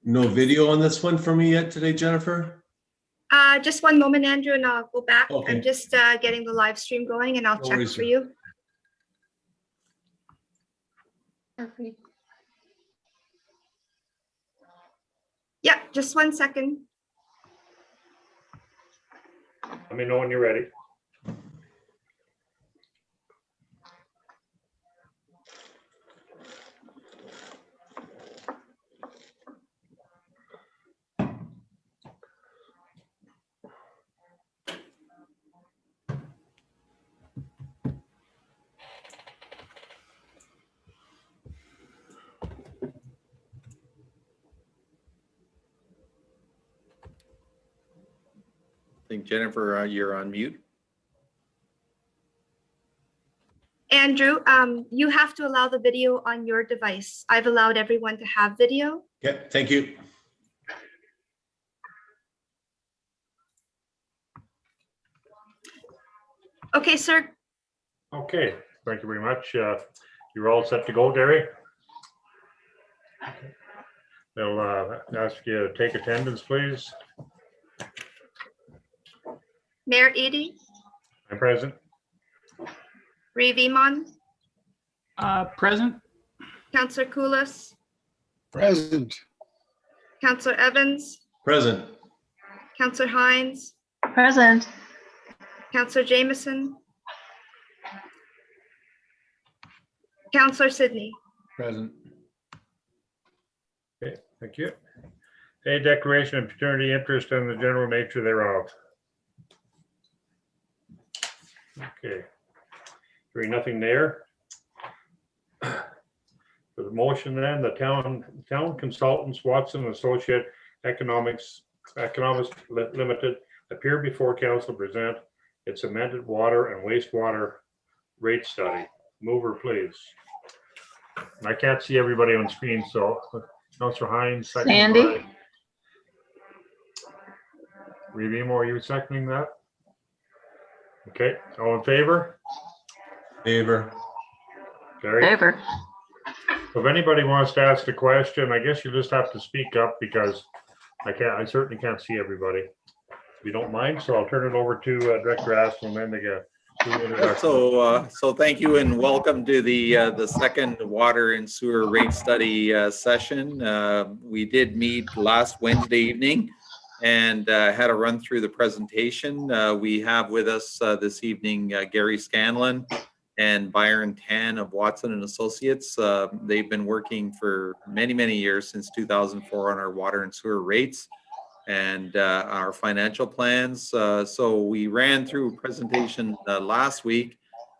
No video on this one for me yet today, Jennifer? Just one moment, Andrew, and I'll go back. Okay. I'm just getting the live stream going, and I'll No check worries, for sir. you. Yeah, just 1 second. Let me know when you're ready. I think Jennifer, you're on mute. Andrew, you have to allow the video on your device. I've allowed everyone to have video. Yeah, thank you. Okay, sir. Okay, thank you very much. You're all set to go, Gary? They'll ask you to take attendance, please. Mayor Edie, I'm present. Ray Vimon, Present. Councillor Koulis, Present. Councillor Evans, Present. Councillor Hines, Present. Councillor Jameson, Councillor Sydney. Present. Okay, thank you. A declaration of paternity interest and the general nature thereof. Okay. Hearing nothing there. For the motion then, the town consultants, Watson Associate Economics Limited, appear before council, present its amended water and wastewater rate study. Mover, please. And I can't see everybody on screen, so Councillor Hines, second. Sandy. Revimo, are you seconding that? Okay, all in favor? Favor. Gary? Favor. If anybody wants to ask a question, I guess you just have to speak up because I certainly can't see everybody. If you don't mind, so I'll turn it over to Director Aston and then to get. So thank you and welcome to the second water and sewer rate study session. We did meet last Wednesday evening and had a run through the presentation. We have with us this evening Gary Scanlon and Byron Tan of Watson and Associates. They've been working for many years, since 2004, on our water and sewer rates and our financial plans. So we ran through a presentation last week,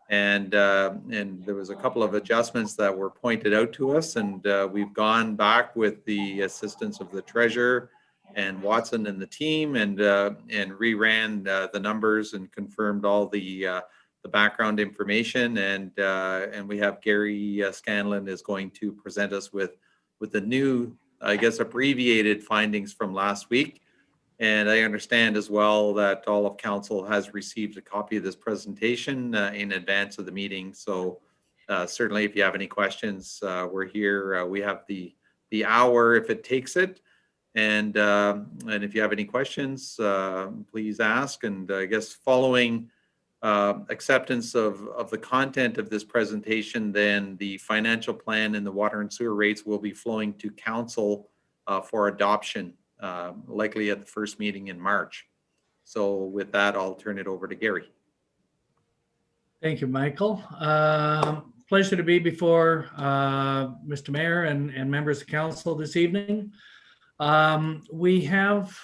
and there was a couple of adjustments that were pointed out to us, and we've gone back with the assistance of the treasurer and Watson and the team, and reran the numbers and confirmed all the background information, and we have Gary Scanlon is going to present us with the new, I guess, abbreviated findings from last week. And I understand as well that all of council has received a copy of this presentation in advance of the meeting. So certainly if you have any questions, we're here. We have the hour if it takes it. And if you have any questions, please ask. And I guess following acceptance of the content of this presentation, then the financial plan and the water and sewer rates will be flowing to council for adoption, likely at the first meeting in March. So with that, I'll turn it over to Gary. Thank you, Michael. Pleasure to be before Mr. Mayor and members of council this evening. We have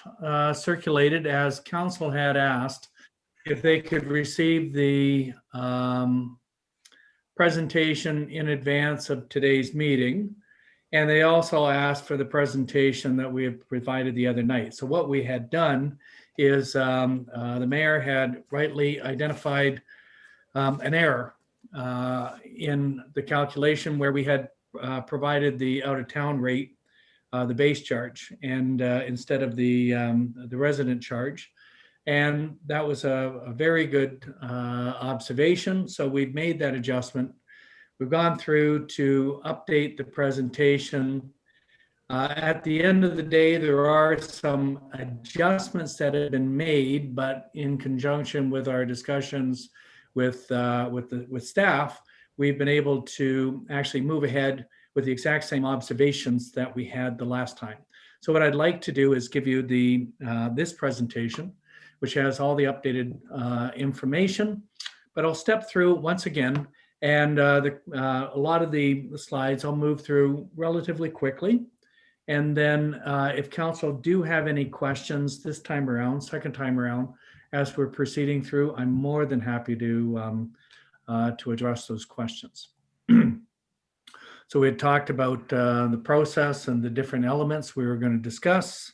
circulated, as council had asked, if they could receive the presentation in advance of today's meeting. And they also asked for the presentation that we had provided the other night. So what we had done is the mayor had rightly identified an error in the calculation where we had provided the out-of-town rate, the base charge, and instead of the resident charge. And that was a very good observation. So we've made that adjustment. We've gone through to update the presentation At the end of the day, there are some adjustments that have been made, but in conjunction with our discussions with staff, we've been able to actually move ahead with the exact same observations that we had the last time. So what I'd like to do is give you this presentation, which has all the updated information, but I'll step through once again, and a lot of the slides I'll move through relatively quickly. And then if council do have any questions this time around, second time around, as we're proceeding through, I'm more than happy to address those questions. So we had talked about the process and the different elements we were going to discuss.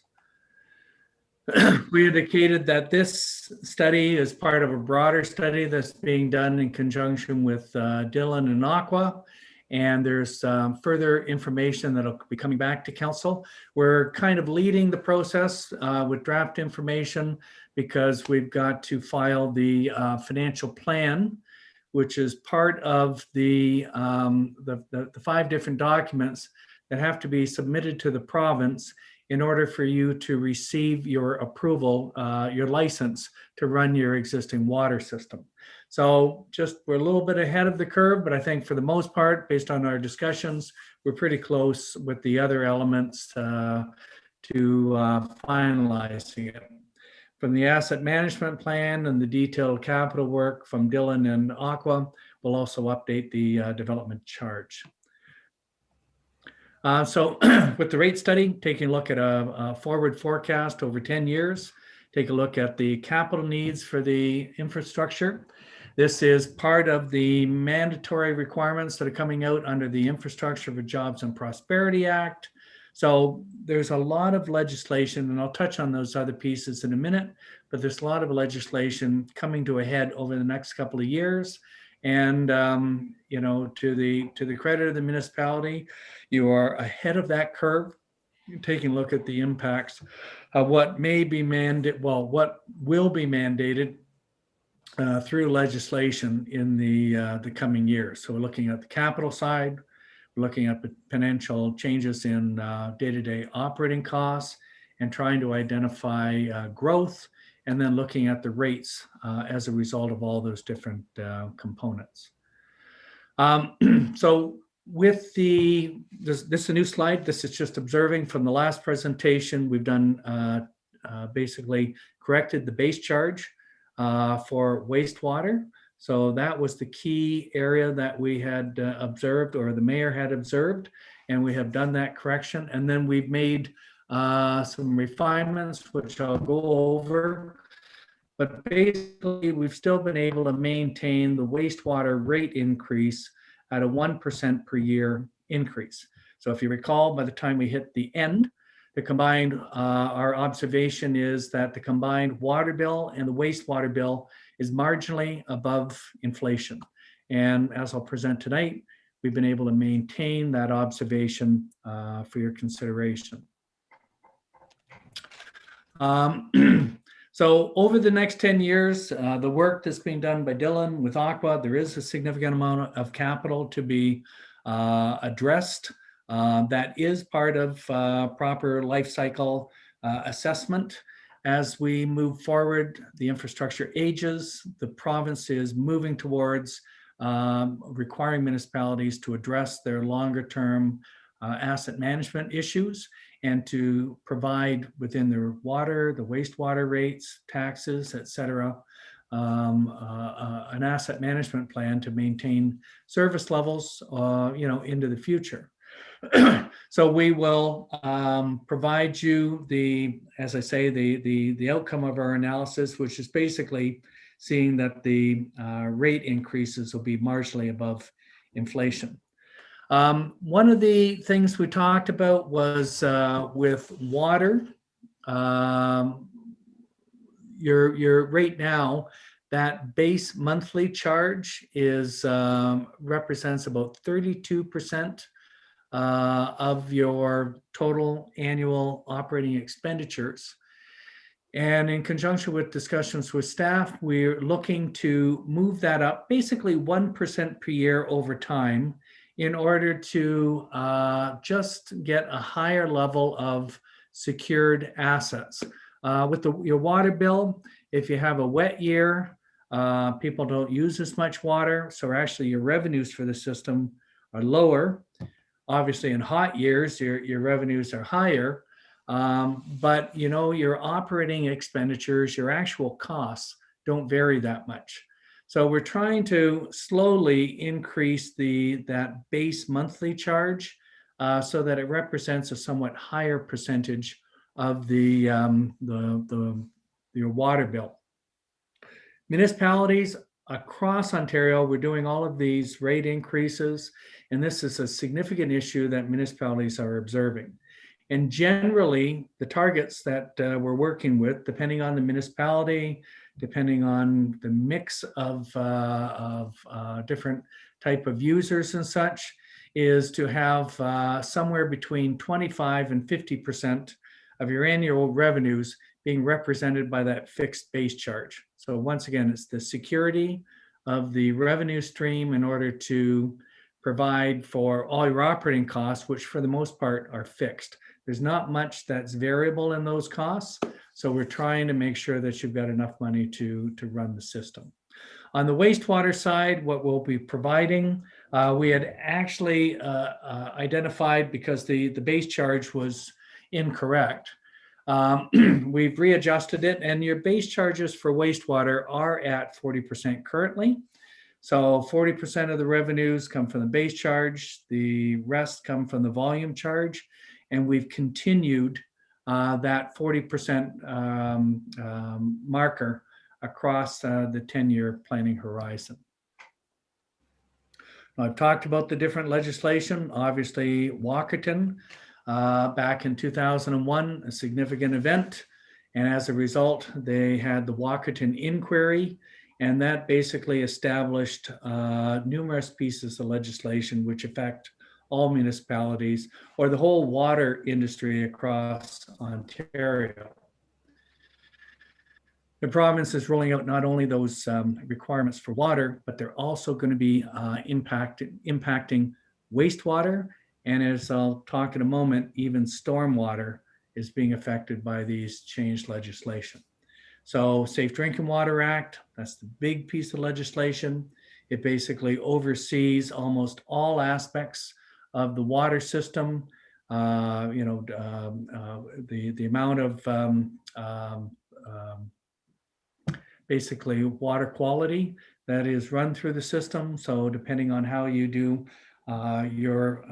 We indicated that this study is part of a broader study that's being done in conjunction with Dillon and Aqua. And there's further information that'll be coming back to council. We're kind of leading the process with draft information because we've got to file the financial plan, which is part of the 5 different documents that have to be submitted to the province in order for you to receive your approval, your license to run your existing water system. So just we're a little bit ahead of the curve, but I think for the most part, based on our discussions, we're pretty close with the other elements to finalizing it. From the asset management plan and the detailed capital work from Dillon and Aqua, we'll also update the development charge. So with the rate study, taking a look at a forward forecast over 10 years, take a look at the capital needs for the infrastructure. This is part of the mandatory requirements that are coming out under the Infrastructure for Jobs and Prosperity Act. So there's a lot of legislation, and I'll touch on those other pieces in a minute, but there's a lot of legislation coming to a head over the next couple of years. And you know, to the credit of the municipality, you are ahead of that curve. You're taking a look at the impacts of what may be mandated, well, what will be mandated through legislation in the coming years. So we're looking at the capital side, we're looking at potential changes in day-to-day operating costs, and trying to identify growth, and then looking at the rates as a result of all those different components. So with this is a new slide. This is just observing from the last presentation. We've done basically corrected the base charge for wastewater. So that was the key area that we had observed, or the mayor had observed, and we have done that correction. And then we've made some refinements, which I'll go over. But basically, we've still been able to maintain the wastewater rate increase at a 1% per year increase. So if you recall, by the time we hit the end, the combined, our observation is that the combined water bill and the wastewater bill is marginally above inflation. And as I'll present tonight, we've been able to maintain that observation for your consideration. So over the next 10 years, the work that's being done by Dillon with Aqua, there is a significant amount of capital to be addressed. That is part of proper life cycle assessment. As we move forward, the infrastructure ages, the province is moving towards requiring municipalities to address their longer term asset management issues, and to provide within their water, the wastewater rates, taxes, et cetera, an asset management plan to maintain service levels, you know, into the future. So we will provide you as I say, the outcome of our analysis, which is basically seeing that the rate increases will be marginally above inflation. One of the things we talked about was with water, your rate now, that base monthly charge is represents about 32% of your total annual operating expenditures. And in conjunction with discussions with staff, we're looking to move that up basically 1% per year over time in order to just get a higher level of secured assets. With your water bill, if you have a wet year, people don't use as much water, so actually your revenues for the system are lower. Obviously, in hot years, your revenues are higher, but your operating expenditures, your actual costs don't vary that much. So we're trying to slowly increase that base monthly charge so that it represents a somewhat higher percentage of your water bill. Municipalities across Ontario, we're doing all of these rate increases, and this is a significant issue that municipalities are observing. And generally, the targets that we're working with, depending on the municipality, depending on the mix of different type of users and such, is to have somewhere between 25 and 50% of your annual revenues being represented by that fixed base charge. So once again, it's the security of the revenue stream in order to provide for all your operating costs, which for the most part are fixed. There's not much that's variable in those costs. So we're trying to make sure that you've got enough money to run the system. On the wastewater side, what we'll be providing, we had actually identified, because the base charge was incorrect. We've readjusted it, and your base charges for wastewater are at 40% currently. So 40% of the revenues come from the base charge, the rest come from the volume charge, and we've continued that 40% marker across the 10-year planning horizon. Now, I've talked about the different legislation. Obviously, Walkerton, back in 2001, a significant event. And as a result, they had the Walkerton inquiry, and that basically established numerous pieces of legislation which affect all municipalities or the whole water industry across Ontario. The province is rolling out not only those requirements for water, but they're also going to be impacting wastewater. And as I'll talk in a moment, even stormwater is being affected by these changed legislation. So Safe Drinking Water Act, that's the big piece of legislation. It basically oversees almost all aspects of the water system. The amount of basically water quality that is run through the system. So depending on how you do your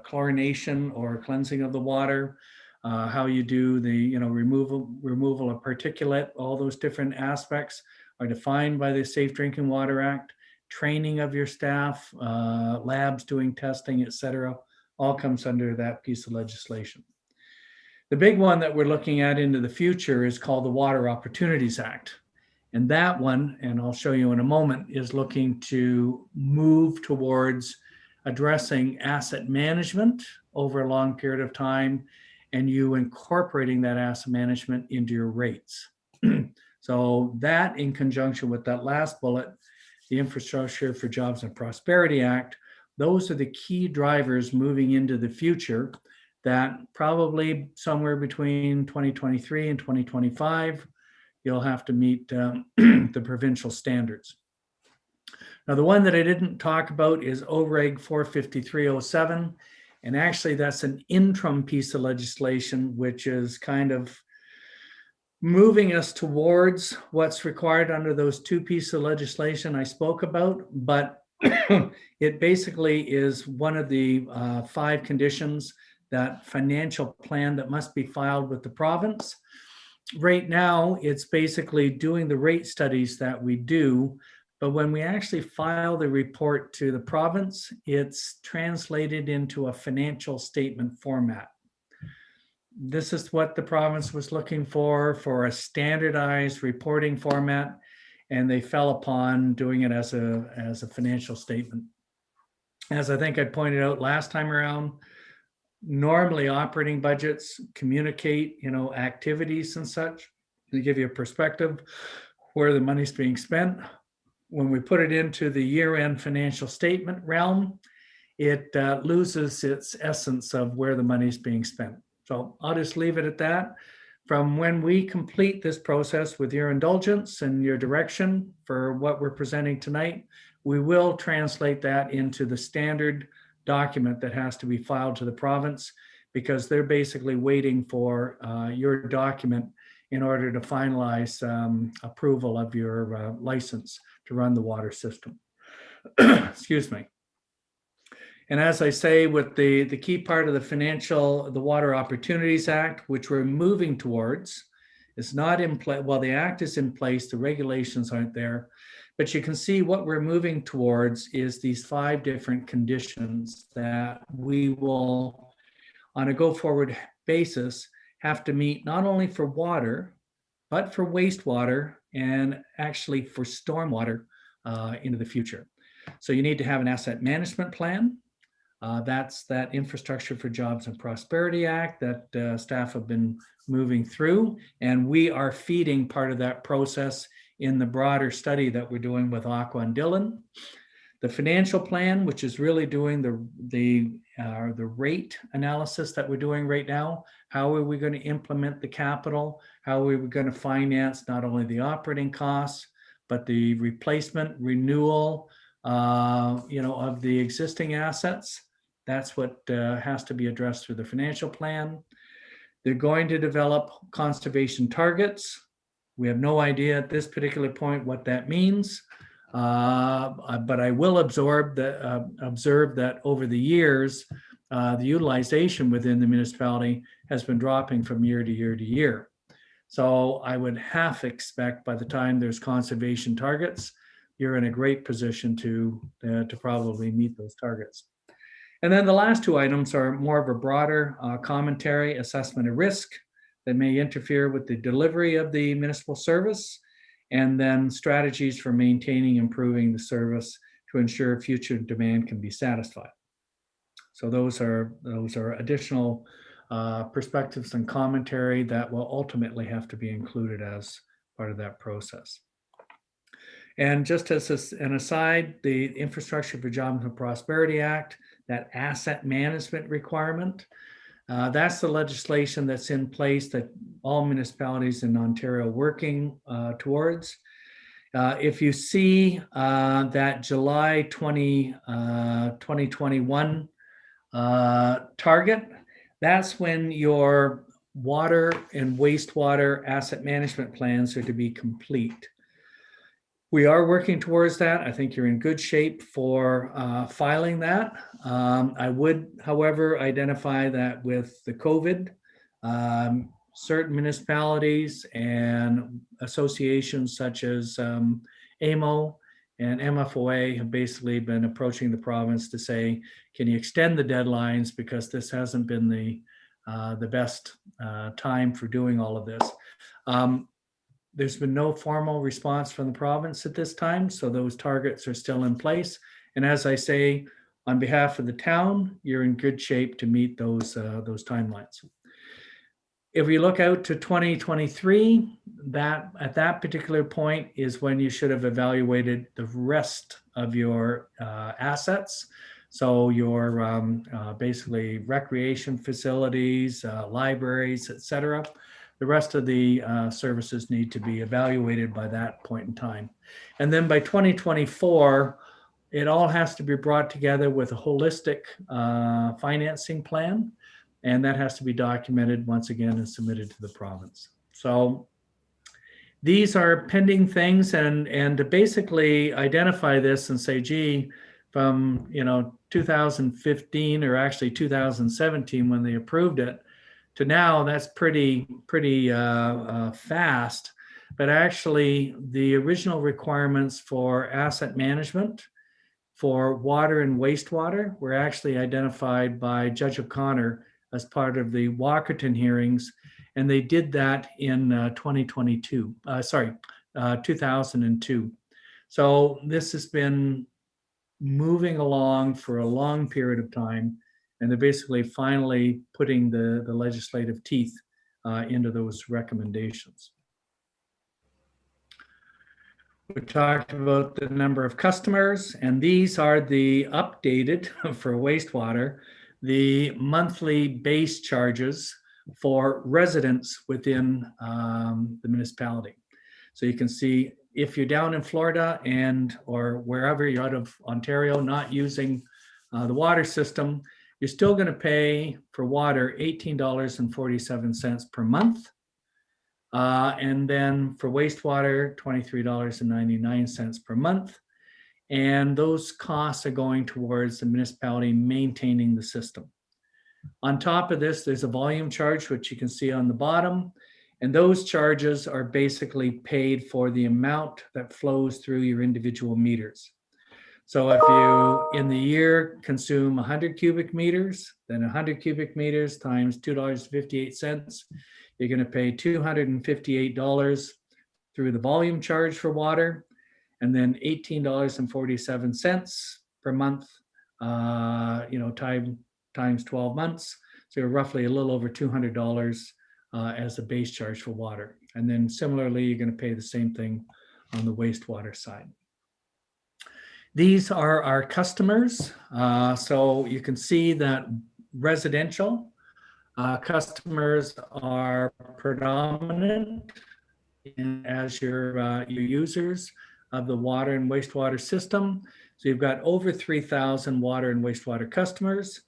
chlorination or cleansing of the water, how you do the removal of particulate, all those different aspects are defined by the Safe Drinking Water Act. Training of your staff, labs doing testing, etc., all comes under that piece of legislation. The big one that we're looking at into the future is called the Water Opportunities Act. And that one, and I'll show you in a moment, is looking to move towards addressing asset management over a long period of time, and you incorporating that asset management into your rates. So that, in conjunction with that last bullet, the Infrastructure for Jobs and Prosperity Act, those are the key drivers moving into the future that probably somewhere between 2023 and 2025, you'll have to meet the provincial standards. Now, the one that I didn't talk about is OREG 45307. And actually, that's an interim piece of legislation, which is kind of moving us towards what's required under those two pieces of legislation I spoke about. But it basically is one of the 5 conditions, that financial plan that must be filed with the province. Right now, it's basically doing the rate studies that we do, but when we actually file the report to the province, it's translated into a financial statement format. This is what the province was looking for a standardized reporting format, and they fell upon doing it as a financial statement. As I think I pointed out last time around, normally operating budgets communicate, activities and such. They give you a perspective where the money's being spent. When we put it into the year-end financial statement realm, it loses its essence of where the money's being spent. So I'll just leave it at that. From when we complete this process with your indulgence and your direction for what we're presenting tonight, we will translate that into the standard document that has to be filed to the province, because they're basically waiting for your document in order to finalize approval of your license to run the water system. Excuse me. And as I say, with the key part of the Water Opportunities Act, which we're moving towards, is not in place. Well, the act is in place, the regulations aren't there, but you can see what we're moving towards is these 5 different conditions that we will, on a go-forward basis, have to meet not only for water, but for wastewater and actually for stormwater into the future. So you need to have an asset management plan. That's that Infrastructure for Jobs and Prosperity Act that staff have been moving through. And we are feeding part of that process in the broader study that we're doing with Aqua and Dillon. The financial plan, which is really doing the rate analysis that we're doing right now. How are we going to implement the capital? How are we going to finance not only the operating costs, but the replacement, renewal, of the existing assets? That's what has to be addressed through the financial plan. They're going to develop conservation targets. We have no idea at this particular point what that means. But I will observe that over the years, the utilization within the municipality has been dropping from year to year to year. So I would half expect by the time there's conservation targets, you're in a great position to probably meet those targets. And then the last 2 items are more of a broader commentary, assessment of risk that may interfere with the delivery of the municipal service, and then strategies for maintaining, improving the service to ensure future demand can be satisfied. So those are additional perspectives and commentary that will ultimately have to be included as part of that process. And just as an aside, the Infrastructure for Jobs and Prosperity Act, that asset management requirement, that's the legislation that's in place that all municipalities in Ontario are working towards. If you see that July 2021 target, that's when your water and wastewater asset management plans are to be complete. We are working towards that. I think you're in good shape for filing that. I would, however, identify that with the COVID, certain municipalities and associations such as AMO and MFOA have basically been approaching the province to say, can you extend the deadlines, because this hasn't been the best time for doing all of this. There's been no formal response from the province at this time, so those targets are still in place. And as I say, on behalf of the town, you're in good shape to meet those timelines. If we look out to 2023, that at that particular point is when you should have evaluated the rest of your assets. So your basically recreation facilities, libraries, etc. The rest of the services need to be evaluated by that point in time. And then by 2024, it all has to be brought together with a holistic financing plan. And that has to be documented once again and submitted to the province. So these are pending things, and to basically identify this and say, gee, from 2015 or actually 2017 when they approved it, to now, that's pretty fast. But actually, the original requirements for asset management for water and wastewater were actually identified by Judge O'Connor as part of the Walkerton hearings, and they did that in 2002. So this has been moving along for a long period of time. And they're basically finally putting the legislative teeth into those recommendations. We talked about the number of customers, and these are the updated for wastewater, the monthly base charges for residents within the municipality. So you can see if you're down in Florida and or wherever you're out of Ontario, not using the water system, you're still going to pay for water $18.47 per month. And then for wastewater, $23.99 per month. And those costs are going towards the municipality maintaining the system. On top of this, there's a volume charge, which you can see on the bottom. And those charges are basically paid for the amount that flows through your individual meters. So if you, in the year, consume 100 cubic meters, then 100 cubic meters times $2.58, you're going to pay $258 through the volume charge for water, and then $18.47 per month, times 12 months. So you're roughly a little over $200 as a base charge for water. And then similarly, you're going to pay the same thing on the wastewater side. These are our customers. So you can see that residential customers are predominant as your users of the water and wastewater system. So you've got over 3,000 water and wastewater customers,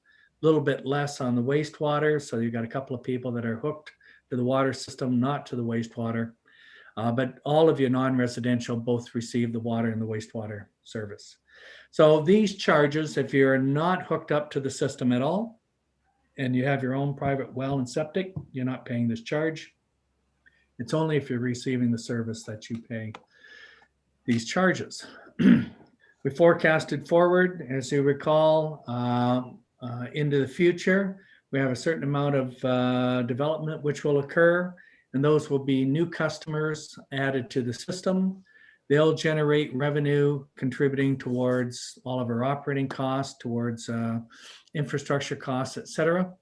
a little bit less on the wastewater. So you've got a couple of people that are hooked to the water system, not to the wastewater. But all of your non-residential both receive the water and the wastewater service. So these charges, if you're not hooked up to the system at all, and you have your own private well and septic, you're not paying this charge. It's only if you're receiving the service that you pay these charges. We forecasted forward, as you recall, into the future. We have a certain amount of development which will occur, and those will be new customers added to the system. They'll generate revenue contributing towards all of our operating costs, towards infrastructure costs, et cetera.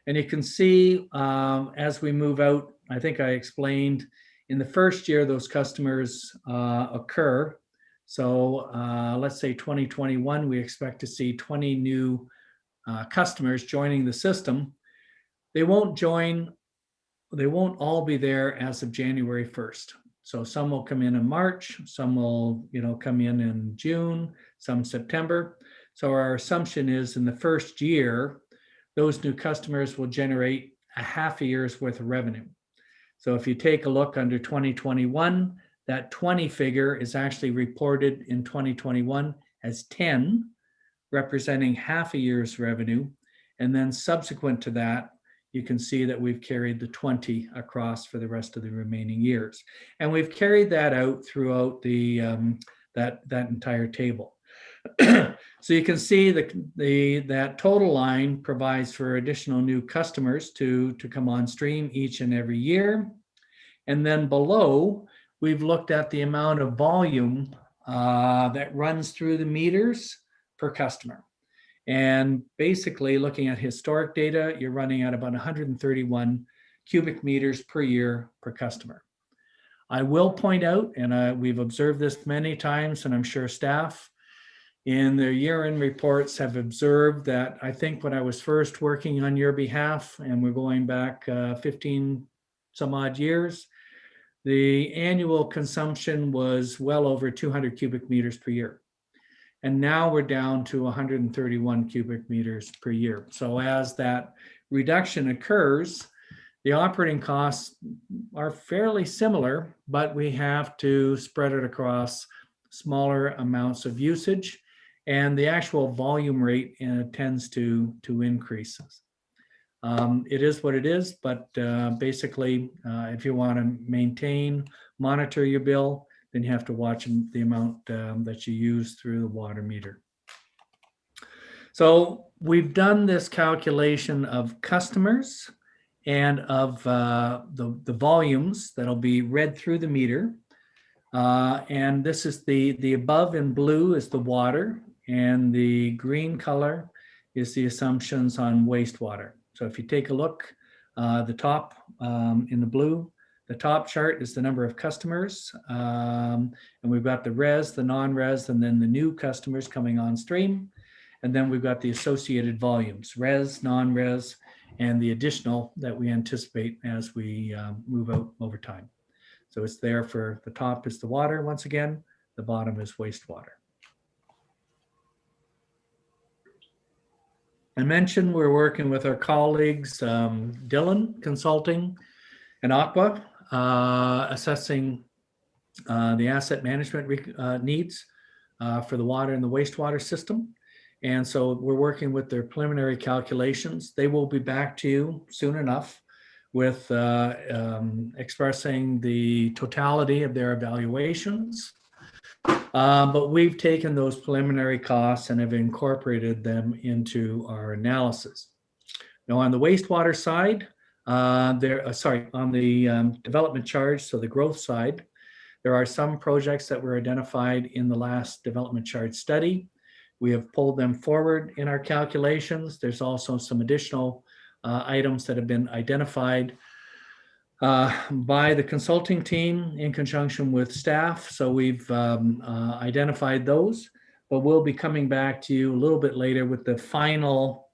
And you can see as we move out, I think I explained in the first year those customers occur. So let's say 2021, we expect to see 20 new customers joining the system. They won't all be there as of January 1st. So some will come in March, some will come in June, some September. So our assumption is in the first year, those new customers will generate a half a year's worth of revenue. So if you take a look under 2021, that 20 figure is actually reported in 2021 as 10, representing half a year's revenue. And then subsequent to that, you can see that we've carried the 20 across for the rest of the remaining years. And we've carried that out throughout the that entire table. So you can see that total line provides for additional new customers to come on stream each and every year. And then below, we've looked at the amount of volume that runs through the meters per customer. And basically looking at historic data, you're running at about 131 cubic meters per year per customer. I will point out, and we've observed this many times, and I'm sure staff in their year-end reports have observed that I think when I was first working on your behalf, and we're going back 15 some odd years, the annual consumption was well over 200 cubic meters per year. And now we're down to 131 cubic meters per year. So as that reduction occurs, the operating costs are fairly similar, but we have to spread it across smaller amounts of usage, and the actual volume rate tends to increase. It is what it is, but basically, if you want to maintain, monitor your bill, then you have to watch the amount that you use through the water meter. So we've done this calculation of customers and of the volumes that'll be read through the meter. And this is the above in blue is the water, and the green color is the assumptions on wastewater. So if you take a look, the top in the blue, The top chart is the number of customers. And we've got the res, the non-res, and then the new customers coming on stream. And then we've got the associated volumes, res, non-res, and the additional that we anticipate as we move out over time. So it's there for the top is the water once again, the bottom is wastewater. I mentioned we're working with our colleagues, Dylan Consulting and Aqua, assessing the asset management needs for the water and the wastewater system. And so we're working with their preliminary calculations. They will be back to you soon enough with expressing the totality of their evaluations. But we've taken those preliminary costs and have incorporated them into our analysis. Now on the wastewater side, on the development charge, so the growth side, there are some projects that were identified in the last development charge study. We have pulled them forward in our calculations. There's also some additional items that have been identified by the consulting team in conjunction with staff. So we've identified those, but we'll be coming back to you a little bit later with the final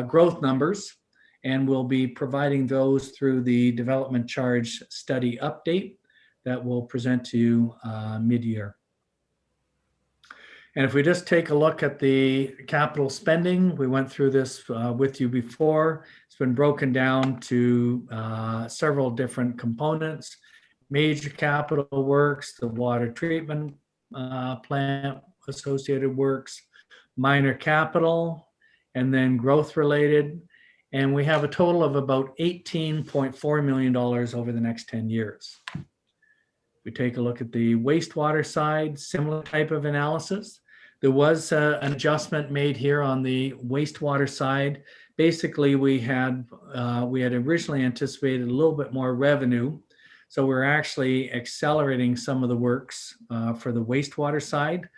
growth numbers, and we'll be providing those through the development charge study update that we'll present to you mid-year. And if we just take a look at the capital spending, we went through this with you before. It's been broken down to several different components. Major capital works, the water treatment plant associated works, minor capital, and then growth related. And we have a total of about $18.4 million over the next 10 years. We take a look at the wastewater side, similar type of analysis. There was an adjustment made here on the wastewater side. Basically, we had originally anticipated a little bit more revenue. So we're actually accelerating some of the works for the wastewater side.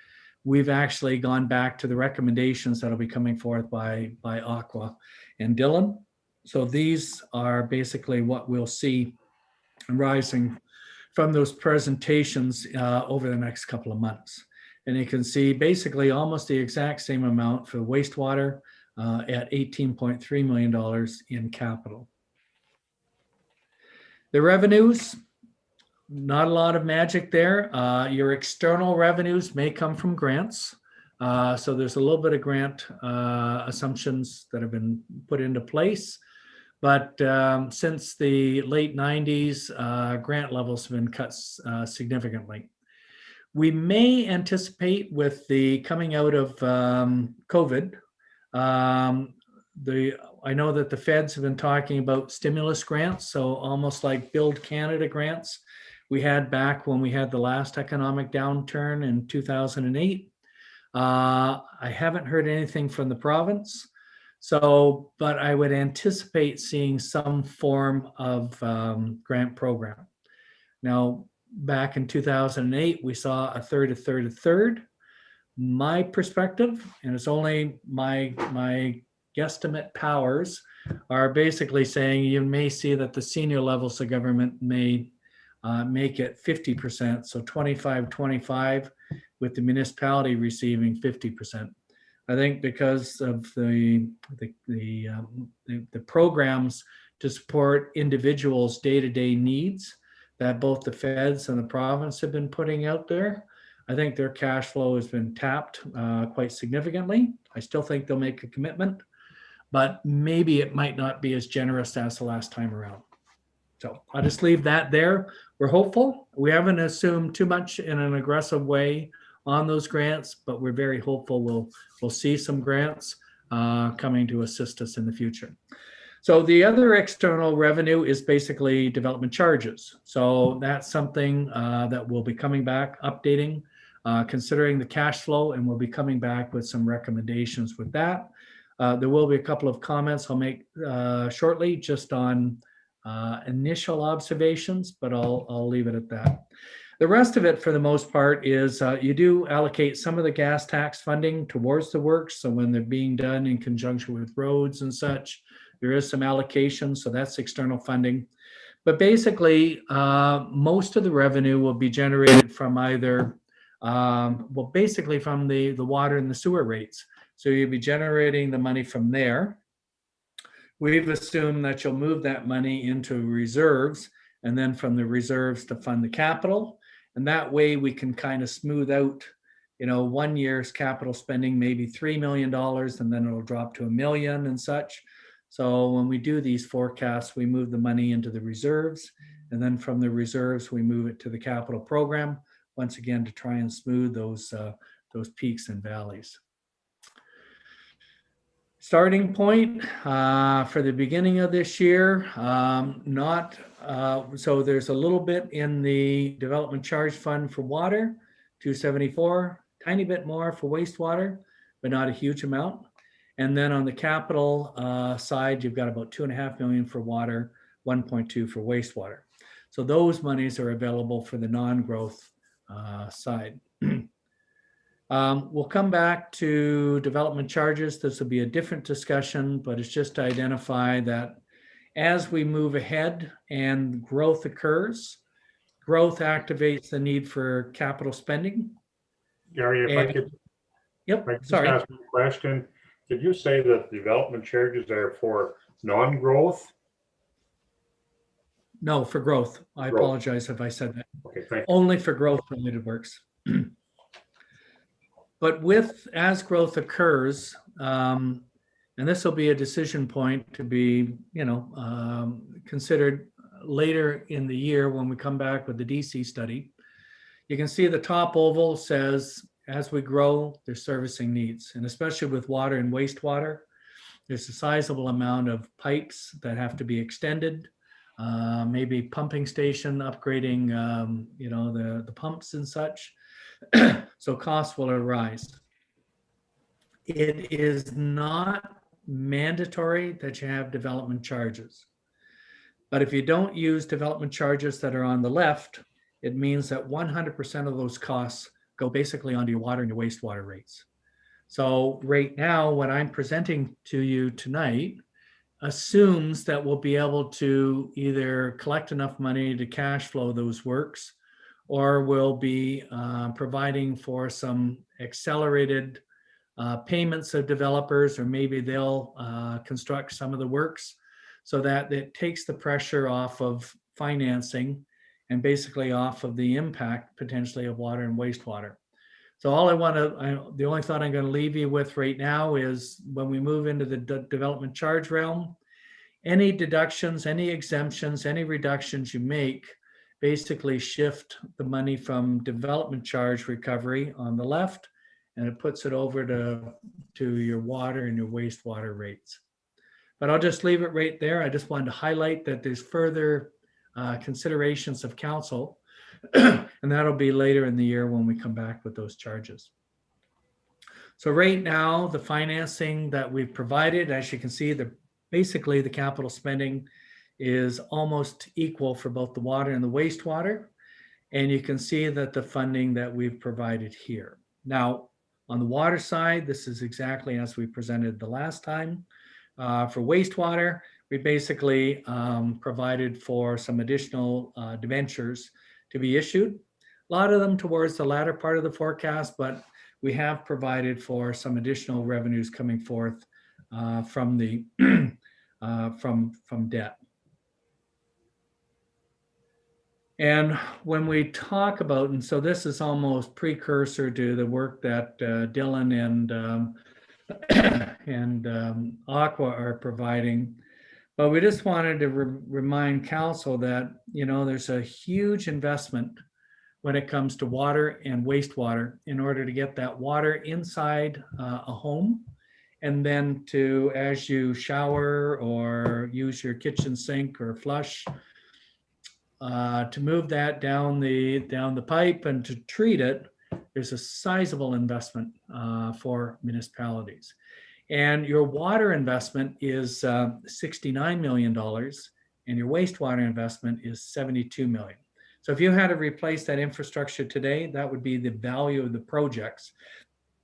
We've actually gone back to the recommendations that'll be coming forth by Aqua and Dylan. So these are basically what we'll see rising from those presentations over the next couple of months. And you can see basically almost the exact same amount for wastewater at $18.3 million in capital. The revenues, not a lot of magic there. Your external revenues may come from grants. So there's a little bit of grant assumptions that have been put into place. But since the late 90s, grant levels have been cut significantly. We may anticipate with the coming out of COVID, I know that the feds have been talking about stimulus grants, so almost like Build Canada grants we had back when we had the last economic downturn in 2008. I haven't heard anything from the province. So, but I would anticipate seeing some form of grant program. Now, back in 2008, we saw a third. My perspective, and it's only my guesstimate powers, are basically saying you may see that the senior levels of government may make it 50%, so 25, with the municipality receiving 50%. I think because of the programs to support individuals' day-to-day needs that both the feds and the province have been putting out there, I think their cash flow has been tapped quite significantly. I still think they'll make a commitment, but maybe it might not be as generous as the last time around. So I'll just leave that there. We're hopeful. We haven't assumed too much in an aggressive way on those grants, but we're very hopeful we'll see some grants coming to assist us in the future. So the other external revenue is basically development charges. So that's something that we'll be coming back, updating, considering the cash flow, and we'll be coming back with some recommendations with that. There will be a couple of comments I'll make shortly just on initial observations, but I'll leave it at that. The rest of it, for the most part, is you do allocate some of the gas tax funding towards the works. So when they're being done in conjunction with roads and such, there is some allocation. So that's external funding. But basically, most of the revenue will be generated from either, basically from the water and the sewer rates. So you'll be generating the money from there. We've assumed that you'll move that money into reserves, and then from the reserves to fund the capital. And that way we can kind of smooth out, 1 year's capital spending, maybe $3 million, and then it'll drop to $1 million and such. So when we do these forecasts, we move the money into the reserves, and then from the reserves, we move it to the capital program, once again, to try and smooth those peaks and valleys. Starting point for the beginning of this year, so there's a little bit in the development charge fund for water, 274, tiny bit more for wastewater, but not a huge amount. And then on the capital side, you've got about 2.5 million for water, 1.2 for wastewater. So those monies are available for the non-growth side. We'll come back to development charges. This will be a different discussion, but it's just to identify that as we move ahead and growth occurs, growth activates the need for capital spending. Gary, if I could Yep, just sorry. ask you a question. Did you say that development charges are for non-growth? No, for growth. I Growth. apologize if I said that. Okay, thank you. Only for growth-related works. But as growth occurs, and this will be a decision point to be, considered later in the year when we come back with the DC study. You can see the top oval says, as we grow, there's servicing needs, and especially with water and wastewater, there's a sizable amount of pipes that have to be extended, maybe pumping station upgrading, the pumps and such. So costs will arise. It is not mandatory that you have development charges. But if you don't use development charges that are on the left, it means that 100% of those costs go basically onto your water and your wastewater rates. So right now, what I'm presenting to you tonight assumes that we'll be able to either collect enough money to cash flow those works, or we'll be providing for some accelerated payments of developers, or maybe they'll construct some of the works so that it takes the pressure off of financing and basically off of the impact potentially of water and wastewater. So the only thought I'm going to leave you with right now is when we move into the development charge realm, any deductions, any exemptions, any reductions you make basically shift the money from development charge recovery on the left, and it puts it over to your water and your wastewater rates. But I'll just leave it right there. I just wanted to highlight that there's further considerations of council, and that'll be later in the year when we come back with those charges. So right now, the financing that we've provided, as you can see, basically the capital spending is almost equal for both the water and the wastewater. And you can see that the funding that we've provided here. Now, on the water side, this is exactly as we presented the last time. For wastewater, we basically provided for some additional debentures to be issued. A lot of them towards the latter part of the forecast, but we have provided for some additional revenues coming forth from the from debt. And when we talk about, and so this is almost precursor to the work that Dylan and Aqua are providing, but we just wanted to remind council that, there's a huge investment when it comes to water and wastewater in order to get that water inside a home. And then as you shower or use your kitchen sink or flush, to move that down the pipe and to treat it, there's a sizable investment for municipalities. And your water investment is $69 million, and your wastewater investment is $72 million. So if you had to replace that infrastructure today, that would be the value of the projects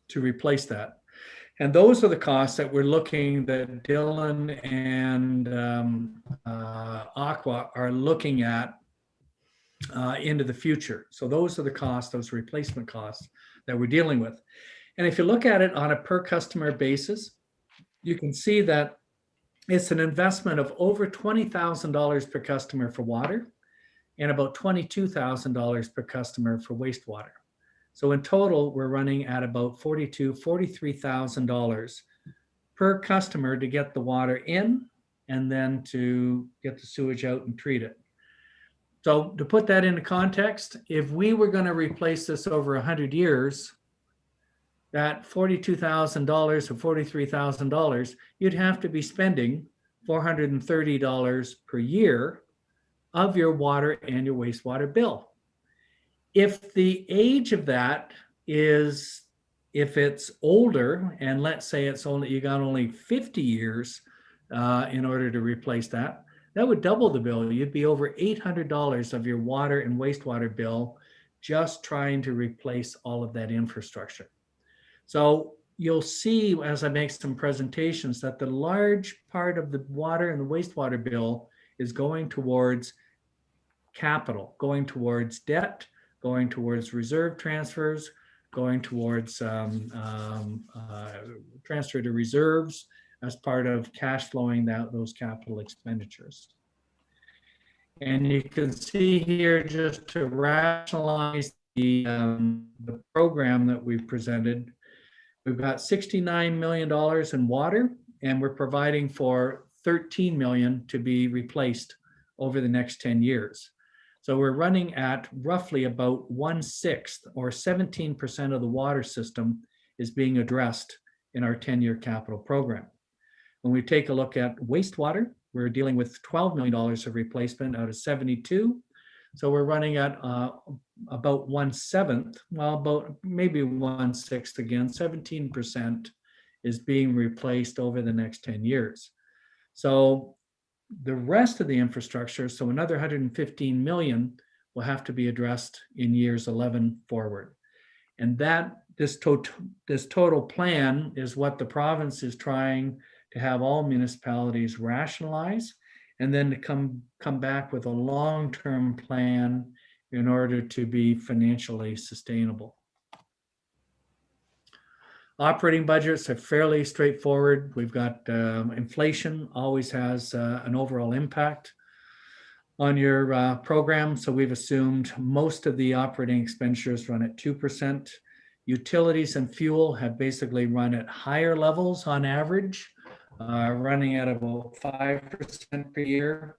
to replace that. And those are the costs that we're looking, that Dylan and Aqua are looking at into the future. So those are the costs, those replacement costs that we're dealing with. And if you look at it on a per customer basis, you can see that it's an investment of over $20,000 per customer for water and about $22,000 per customer for wastewater. So in total, we're running at about $43,000 per customer to get the water in and then to get the sewage out and treat it. So to put that into context, if we were going to replace this over 100 years, that $42,000 or $43,000, you'd have to be spending $430 per year of your water and your wastewater bill. If the age of that is, if it's older, and let's say it's only, you got only 50 years in order to replace that, that would double the bill. You'd be over $800 of your water and wastewater bill just trying to replace all of that infrastructure. So you'll see as I make some presentations that the large part of the water and the wastewater bill is going towards capital, going towards debt, going towards reserve transfers, going towards transfer to reserves as part of cash flowing those capital expenditures. And you can see here, just to rationalize the program that we've presented, we've got $69 million in water, and we're providing for $13 million to be replaced over the next 10 years. So we're running at roughly about 1/6 or 17% of the water system is being addressed in our 10-year capital program. When we take a look at wastewater, we're dealing with $12 million of replacement out of 72. So we're running at about 1/7, well, about maybe 1/6 again, 17% is being replaced over the next 10 years. So the rest of the infrastructure, so another 115 million, will have to be addressed in years 11 forward. And this total plan is what the province is trying to have all municipalities rationalize, and then to come back with a long-term plan in order to be financially sustainable. Operating budgets are fairly straightforward. We've got inflation always has an overall impact on your program. So we've assumed most of the operating expenditures run at 2%. Utilities and fuel have basically run at higher levels on average, running at about 5% per year.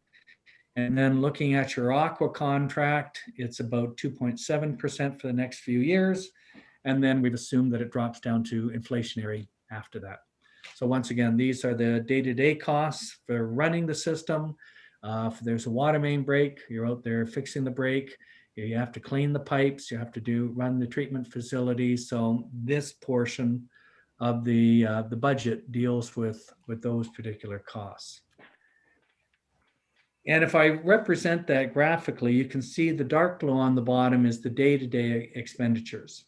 And then looking at your aqua contract, it's about 2.7% for the next few years. And then we've assumed that it drops down to inflationary after that. So once again, these are the day-to-day costs for running the system. If there's a water main break, you're out there fixing the break. You have to clean the pipes. You have to run the treatment facilities. So this portion of the budget deals with those particular costs. And if I represent that graphically, you can see the dark blue on the bottom is the day-to-day expenditures.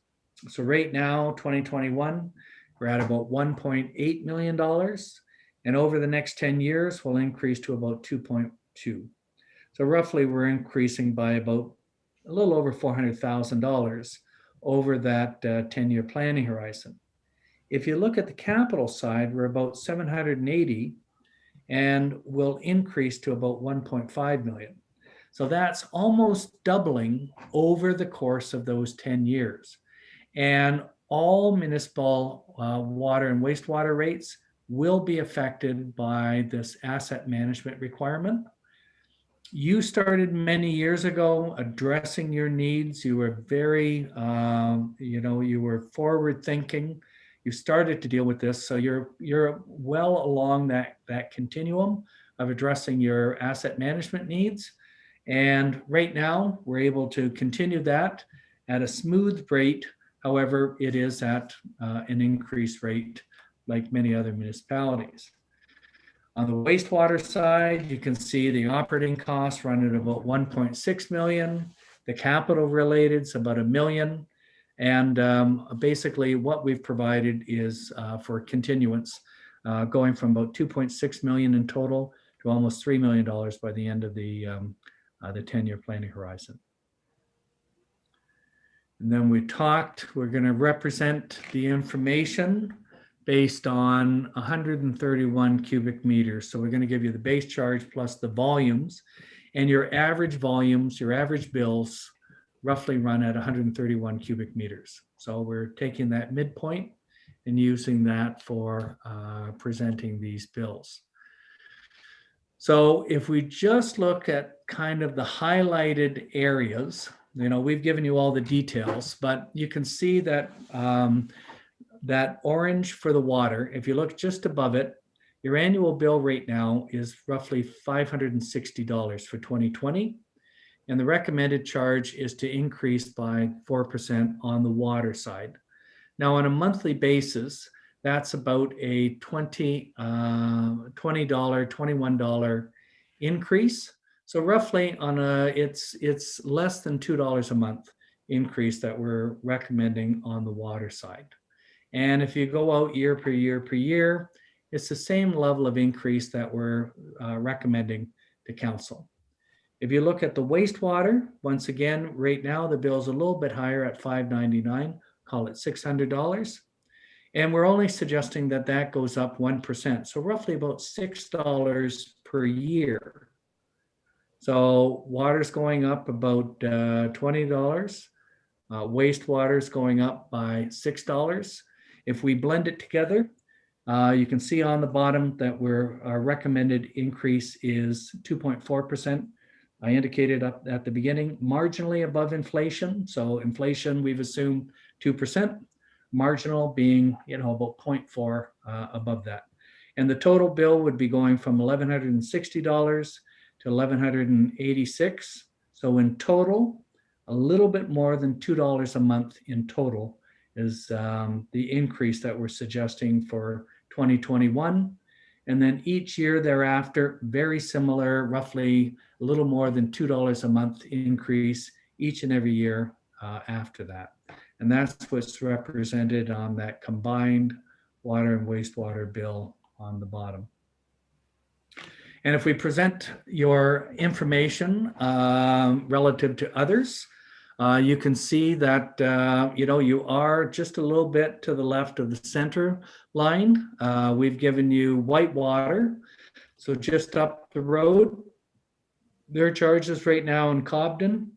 So right now, 2021, we're at about $1.8 million. And over the next 10 years, we'll increase to about 2.2. So roughly, we're increasing by about a little over $400,000 over that 10-year planning horizon. If you look at the capital side, we're about 780 and will increase to about 1.5 million. So that's almost doubling over the course of those 10 years. And all municipal water and wastewater rates will be affected by this asset management requirement. You started many years ago addressing your needs. You were very, you were forward thinking. You started to deal with this. So you're well along that continuum of addressing your asset management needs. And right now we're able to continue that at a smooth rate. However, it is at an increased rate like many other municipalities. On the wastewater side, you can see the operating costs run at about 1.6 million. The capital related is about $1 million. And basically what we've provided is for continuance, going from about 2.6 million in total to almost $3 million by the end of the 10-year planning horizon. And then we're going to represent the information based on 131 cubic meters. So we're going to give you the base charge plus the volumes, and your average volumes, your average bills roughly run at 131 cubic meters. So we're taking that midpoint and using that for presenting these bills. So if we just look at kind of the highlighted areas, we've given you all the details, but you can see that that orange for the water, if you look just above it, your annual bill right now is roughly $560 for 2020. And the recommended charge is to increase by 4% on the water side. Now, on a monthly basis, that's about a $20, $21 increase. So roughly it's less than $2 a month increase that we're recommending on the water side. And if you go out year per year per year, it's the same level of increase that we're recommending to council. If you look at the wastewater, once again, right now the bill's a little bit higher at $599, call it $600. And we're only suggesting that that goes up 1%. So roughly about $6 per year. So water's going up about $20. Wastewater's going up by $6. If we blend it together, you can see on the bottom that our recommended increase is 2.4%. I indicated up at the beginning, marginally above inflation. So inflation, we've assumed 2%, marginal being, about 0.4 above that. And the total bill would be going from $1,160 to $1,186. So in total, a little bit more than $2 a month in total is the increase that we're suggesting for 2021. And then each year thereafter, very similar, roughly a little more than $2 a month increase each and every year after that. And that's what's represented on that combined water and wastewater bill on the bottom. And if we present your information relative to others, you can see that, you are just a little bit to the left of the center line. We've given you Whitewater. So just up the road, their charges right now in Cobden,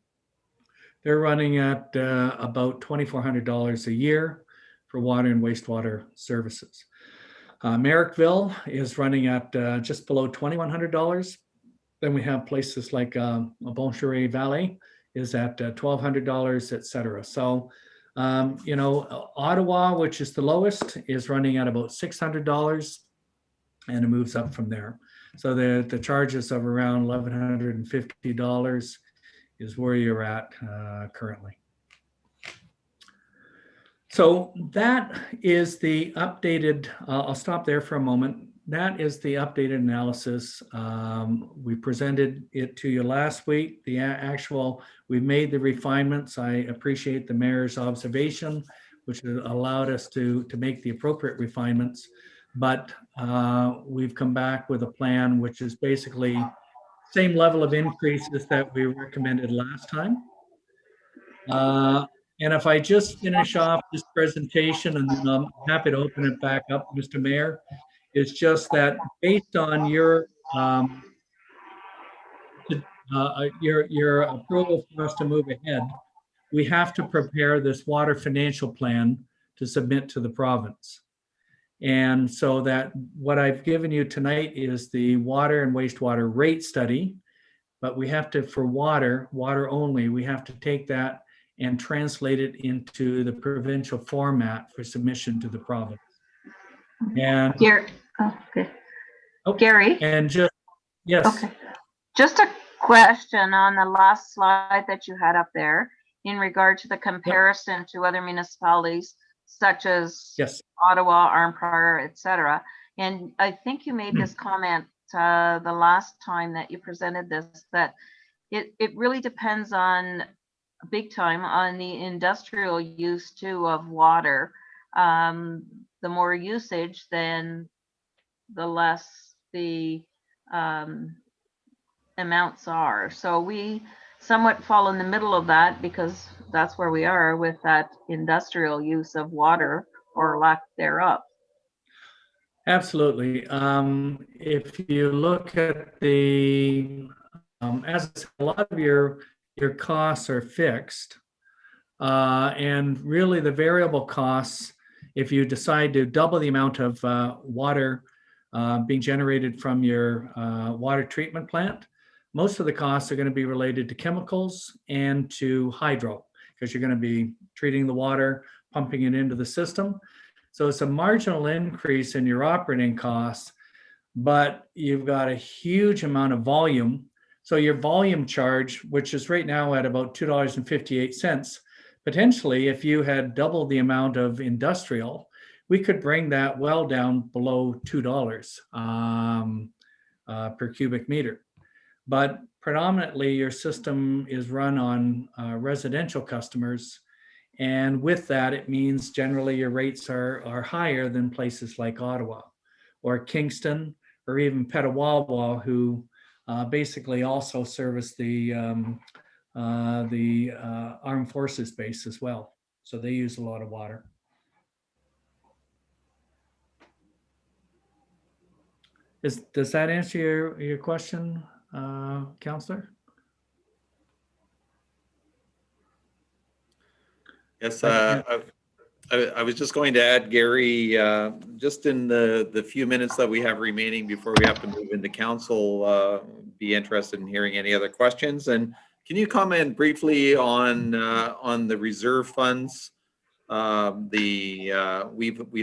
they're running at about $2,400 a year for water and wastewater services. Merrickville is running at just below $2,100. Then we have places like Boncherie Valley is at $1,200, et cetera. So, Ottawa, which is the lowest, is running at about $600, and it moves up from there. So the charges of around $1,150 is where you're at currently. So that is the updated, I'll stop there for a moment. That is the updated analysis. We presented it to you last week. We've made the refinements. I appreciate the mayor's observation, which allowed us to make the appropriate refinements. But we've come back with a plan, which is basically same level of increases that we recommended last time. And if I just finish off this presentation, and then I'm happy to open it back up, Mr. Mayor, it's just that based on your approval for us to move ahead, we have to prepare this water financial plan to submit to the province. And so that what I've given you tonight is the water and wastewater rate study, but we have to, for water only, we have to take that and translate it into the provincial format for submission to the province. And Gary, Gary. And just, yes. Okay. Just a question on the last slide that you had up there in regard to the comparison to other municipalities such as Ottawa, Arnprior, et cetera. And I think you made this comment the last time that you presented this, that it really depends on big time on the industrial use too of water. The more usage, then the less the amounts are. So we somewhat fall in the middle of that because that's where we are with that industrial use of water or lack thereof. Absolutely. If you look at the, as I said, a lot of your costs are fixed. And really the variable costs, if you decide to double the amount of water being generated from your water treatment plant, most of the costs are going to be related to chemicals and to hydro, because you're going to be treating the water, pumping it into the system. So it's a marginal increase in your operating costs, but you've got a huge amount of volume. So your volume charge, which is right now at about $2.58, potentially, if you had doubled the amount of industrial, we could bring that well down below $2 per cubic meter. But predominantly, your system is run on residential customers. And with that, it means generally your rates are higher than places like Ottawa or Kingston or even Petawawa, who basically also service the armed forces base as well. So they use a lot of water. Does that answer your question, Counselor? Yes, I was just going to add, Gary, just in the few minutes that we have remaining before we have to move into council, be interested in hearing any other questions. And can you comment briefly on the reserve funds? We've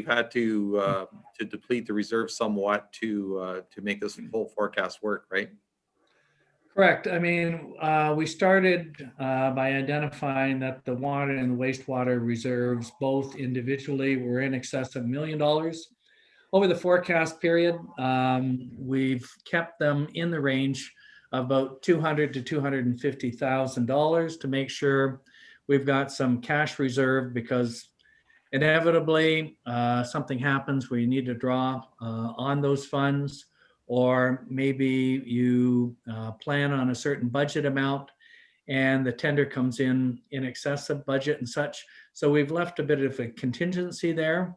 had to deplete the reserve somewhat to make this full forecast work, right? Correct. I mean, we started by identifying that the water and the wastewater reserves, both individually, were in excess of $1 million. Over the forecast period, we've kept them in the range of about $200,000 to $250,000 to make sure we've got some cash reserve, because inevitably something happens where you need to draw on those funds. Or maybe you plan on a certain budget amount and the tender comes in excess of budget and such. So we've left a bit of a contingency there,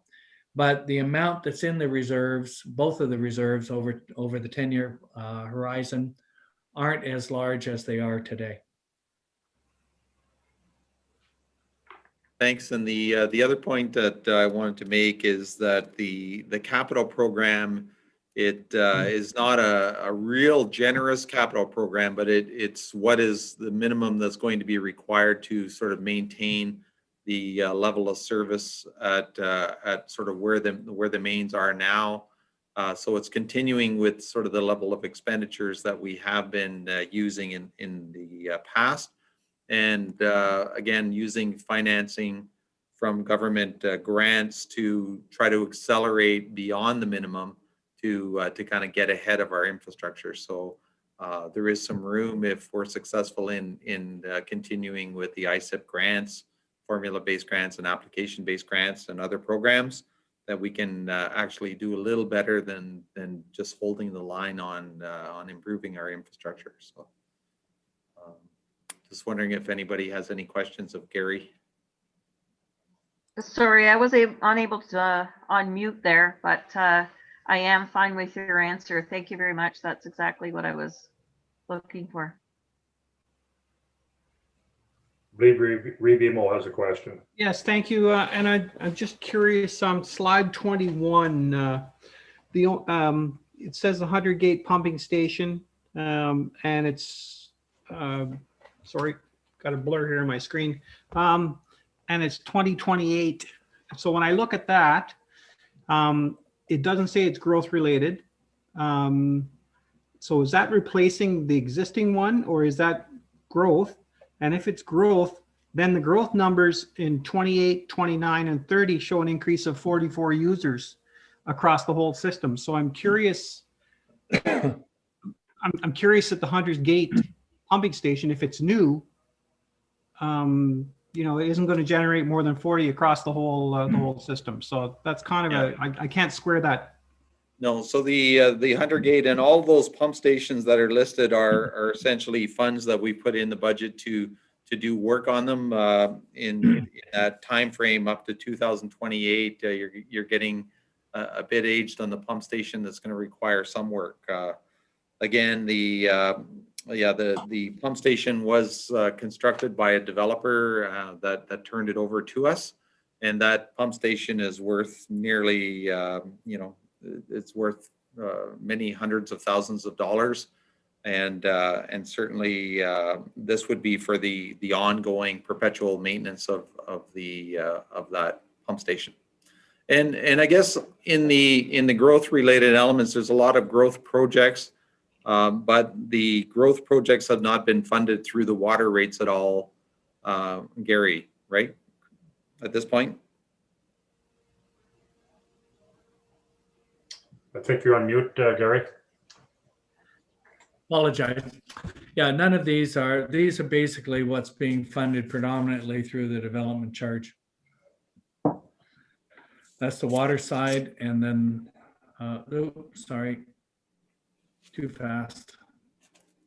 but the amount that's in the reserves, both of the reserves over the 10-year horizon, aren't as large as they are today. Thanks. And the other point that I wanted to make is that the capital program, it is not a real generous capital program, but it's what is the minimum that's going to be required to sort of maintain the level of service at sort of where the mains are now. So it's continuing with sort of the level of expenditures that we have been using in the past. And again, using financing from government grants to try to accelerate beyond the minimum to kind of get ahead of our infrastructure. So there is some room, if we're successful in continuing with the ISIP grants, formula-based grants and application-based grants and other programs, that we can actually do a little better than just holding the line on improving our infrastructure. So just wondering if anybody has any questions of Gary. Sorry, I was unable to unmute there, but I am fine with your answer. Thank you very much. That's exactly what I was looking for. I believe Revimo has a question. Yes, thank you. And I'm just curious, slide 21, it says 100 gate pumping station, and it's, sorry, got a blur here on my screen, and it's 2028. So when I look at that, it doesn't say it's growth related. So is that replacing the existing one, or is that growth? And if it's growth, then the growth numbers in 28, 29, and 30 show an increase of 44 users across the whole system. So I'm curious, I'm curious at the 100 gate pumping station, if it's new, it isn't going to generate more than 40 across the whole system. So that's kind of I can't square that. No, so the 100 gate and all those pump stations that are listed are essentially funds that we put in the budget to do work on them in that time frame up to 2028. You're getting a bit aged on the pump station that's going to require some work. Again, the pump station was constructed by a developer that turned it over to us, and that pump station is worth nearly it's worth many hundreds of thousands of dollars, and certainly this would be for the ongoing perpetual maintenance of that pump station. And I guess in the growth related elements, there's a lot of growth projects, but the growth projects have not been funded through the water rates at all, Gary, right? At this point? I think you're on mute, Gary. Apologize. Yeah, none of these are basically what's being funded predominantly through the development charge. That's the water side, and then, sorry, too fast.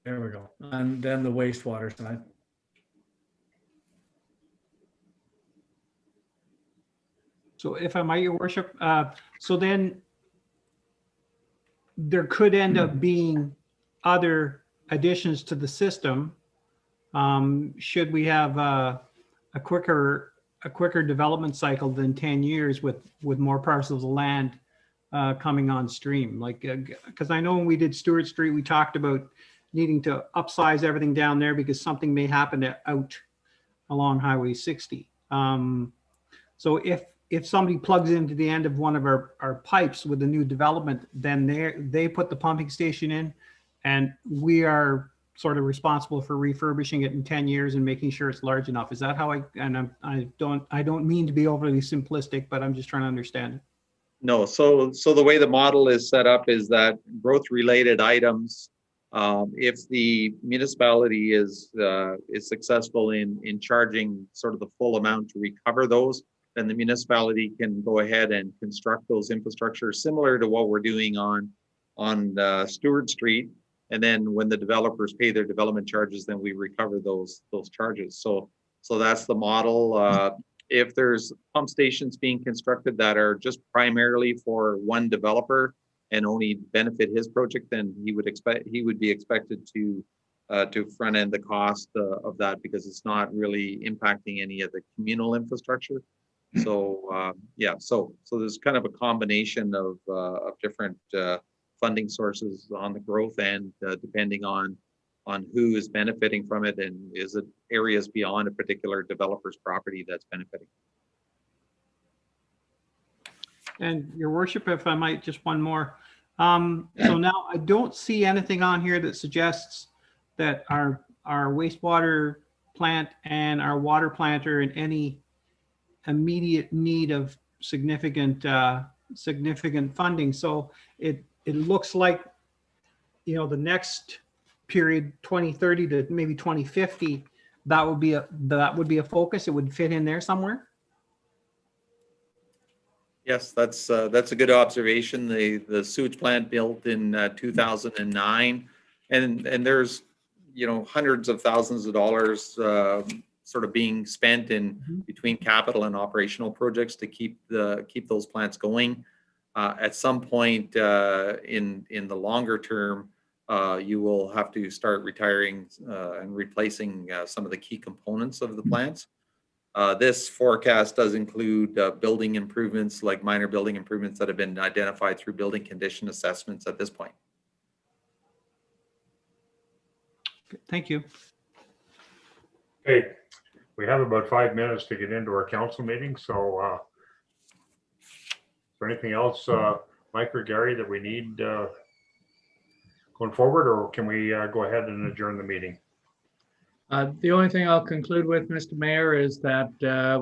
There we go. And then the wastewater side. So if I might, Your Worship, so then there could end up being other additions to the system. Should we have a quicker development cycle than 10 years with more parcels of land coming on stream? Like, because I know when we did Stewart Street, we talked about needing to upsize everything down there because something may happen out along Highway 60. So if somebody plugs into the end of one of our pipes with a new development, then they put the pumping station in, and we are sort of responsible for refurbishing it in 10 years and making sure it's large enough. Is that how I don't mean to be overly simplistic, but I'm just trying to understand it. No, so the way the model is set up is that growth related items, if the municipality is successful in charging sort of the full amount to recover those, then the municipality can go ahead and construct those infrastructure similar to what we're doing on Stewart Street. And then when the developers pay their development charges, then we recover those charges. So that's the model. If there's pump stations being constructed that are just primarily for one developer and only benefit his project, then he would be expected to front end the cost of that, because it's not really impacting any of the communal infrastructure. So so there's kind of a combination of different funding sources on the growth end, depending on who is benefiting from it, and is it areas beyond a particular developer's property that's benefiting. And Your Worship, if I might, just one more. So now I don't see anything on here that suggests that our wastewater plant and our water plant are in any immediate need of significant funding. So it looks like, the next period, 2030 to maybe 2050, that would be a focus. It would fit in there somewhere. Yes, that's a good observation. The sewage plant built in 2009, and there's hundreds of thousands of dollars sort of being spent in between capital and operational projects to keep those plants going. At some point in the longer term, you will have to start retiring and replacing some of the key components of the plants. This forecast does include building improvements, like minor building improvements that have been identified through building condition assessments at this point. Thank you. Okay, we have about 5 minutes to get into our council meeting. So is there anything else, Mike or Gary, that we need going forward, or can we go ahead and adjourn the meeting? The only thing I'll conclude with, Mr. Mayor, is that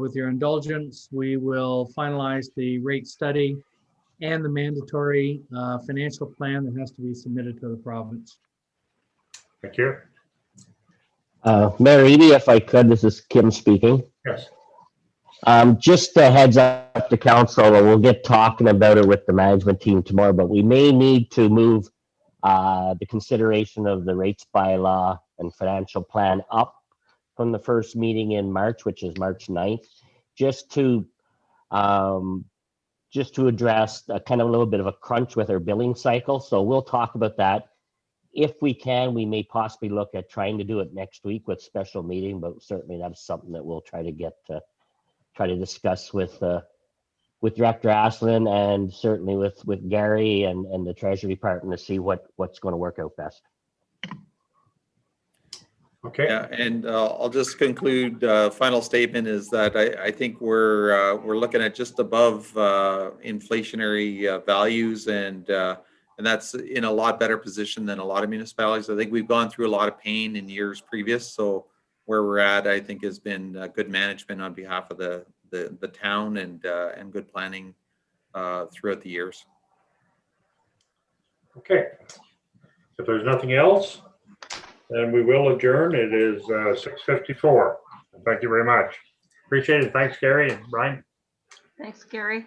with your indulgence, we will finalize the rate study and the mandatory financial plan that has to be submitted to the province. Thank you. Mayor Edie, if I could, this is Kim speaking. Yes. Just a heads up to council, and we'll get talking about it with the management team tomorrow, but we may need to move the consideration of the rates bylaw and financial plan up from the first meeting in March, which is March 9th, just to address a kind of a little bit of a crunch with our billing cycle. So we'll talk about that. If we can, we may possibly look at trying to do it next week with special meeting, but certainly that's something that we'll try to discuss with Director Aslan and certainly with Gary and the Treasury Department to see what's going to work out best. Okay. Yeah, and I'll just conclude. Final statement is that I think we're looking at just above inflationary values, and that's in a lot better position than a lot of municipalities. I think we've gone through a lot of pain in years previous. So where we're at, I think, has been good management on behalf of the town and good planning throughout the years. Okay. If there's nothing else, then we will adjourn. It is 6:54. Thank you very much. Appreciate it. Thanks, Gary and Brian. Thanks, Gary.